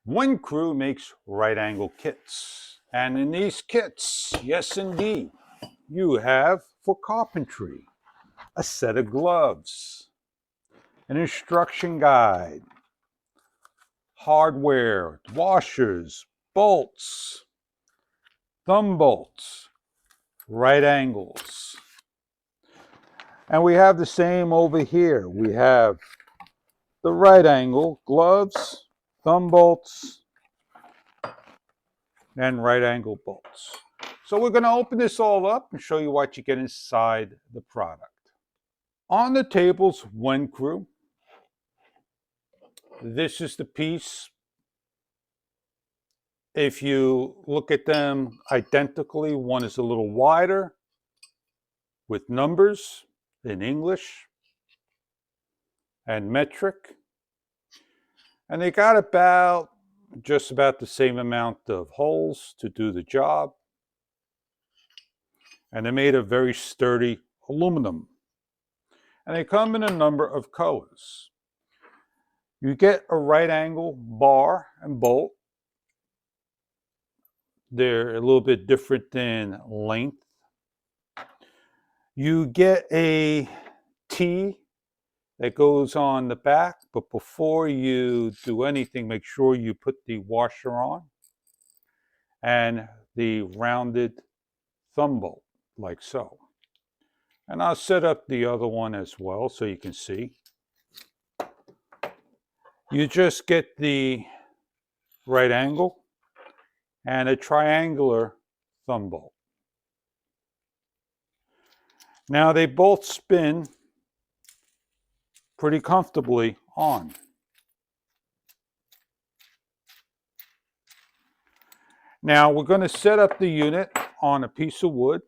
One crew makes right angle kits. And in these kits, yes indeed, you have for carpentry, a set of gloves, an instruction guide, hardware, washers, bolts, thumb bolts, right angles. And we have the same over here. We have the right angle gloves, thumb bolts, and right angle bolts. So we're going to open this all up and show you what you get inside the product. On the table's one crew. This is the piece. If you look at them identically, one is a little wider with numbers in English and metric. And they got just about the same amount of holes to do the job. And they're made of very sturdy aluminum. And they come in a number of colors. You get a right angle bar and bolt. They're a little bit different in length. You get a T that goes on the back, but before you do anything, make sure you put the washer on and the rounded thumb bolt, like so. And I'll set up the other one as well so you can see. You just get the right angle and a triangular thumb bolt. Now they both spin pretty comfortably on. Now we're going to set up the unit on a piece of wood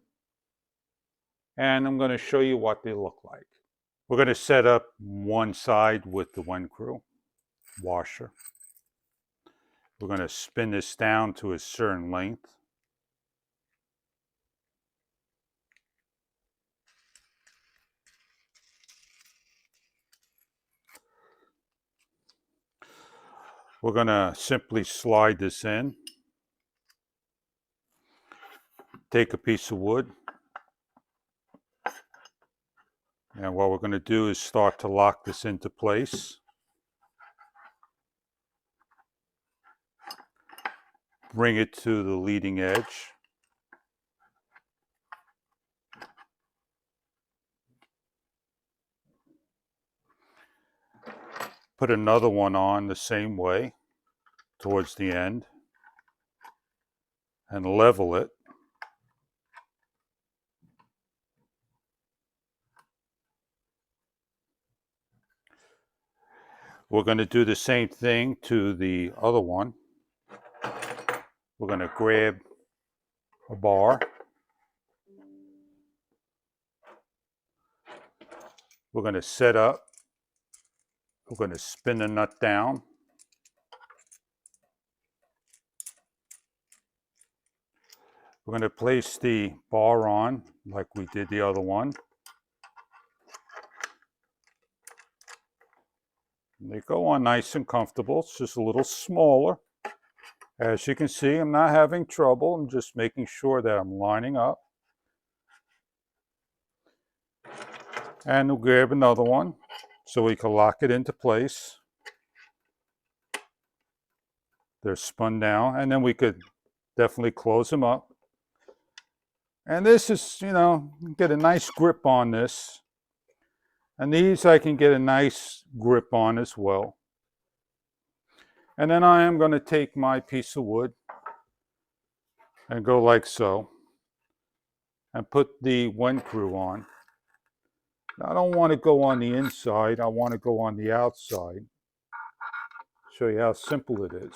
and I'm going to show you what they look like. We're going to set up one side with the one crew washer. We're going to spin this down to a certain length. We're going to simply slide this in. Take a piece of wood. And what we're going to do is start to lock this into place. Bring it to the leading edge. Put another one on the same way towards the end and level it. We're going to do the same thing to the other one. We're going to grab a bar. We're going to set up. We're going to spin the nut down. We're going to place the bar on like we did the other one. They go on nice and comfortable. It's just a little smaller. As you can see, I'm not having trouble. I'm just making sure that I'm lining up. And we'll grab another one so we can lock it into place. They're spun down, and then we could definitely close them up. And this is, get a nice grip on this. And these I can get a nice grip on as well. And then I am going to take my piece of wood and go like so. And put the one crew on. Now, I don't want to go on the inside. I want to go on the outside. Show you how simple it is.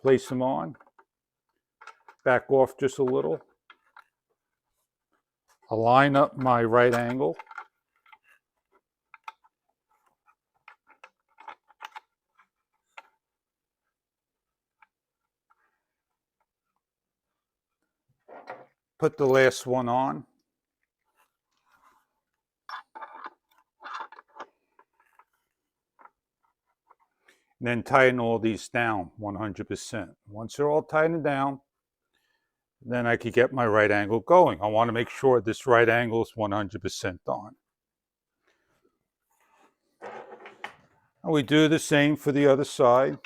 Place them on. Back off just a little. Align up my right angle. Put the last one on. And then tighten all these down 100%. Once they're all tightened down, then I could get my right angle going. I want to make sure this right angle is 100% on. And we do the same for the other side.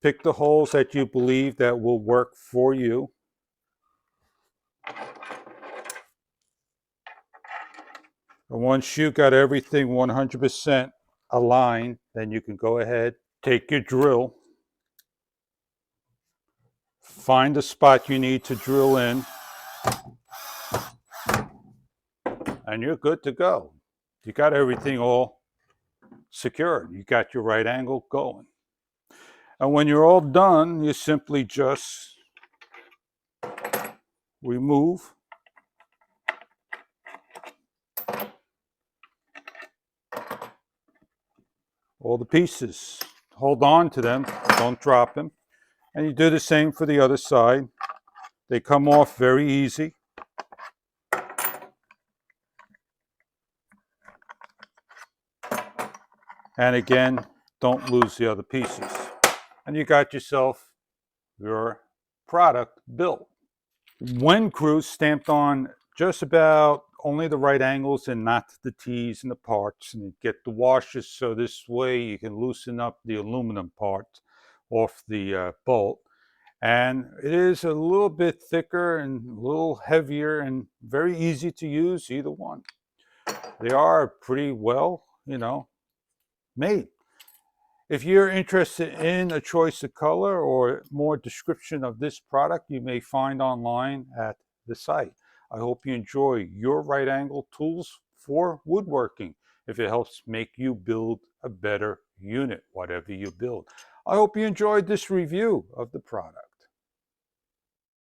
Pick the holes that you believe that will work for you. And once you got everything 100% aligned, then you can go ahead, take your drill, find the spot you need to drill in, and you're good to go. You got everything all secured. You got your right angle going. And when you're all done, you simply just remove all the pieces. Hold on to them, don't drop them. And you do the same for the other side. They come off very easy. And again, don't lose the other pieces. And you got yourself your product built. Wind crews stamped on just about only the right angles and not the T's and the parts, and get the washers so this way you can loosen up the aluminum part off the bolt. And it is a little bit thicker and a little heavier and very easy to use, either one. They are pretty well, made. If you're interested in a choice of color or more description of this product, you may find online at the site. I hope you enjoy your right angle tools for woodworking if it helps make you build a better unit, whatever you build. I hope you enjoyed this review of the product.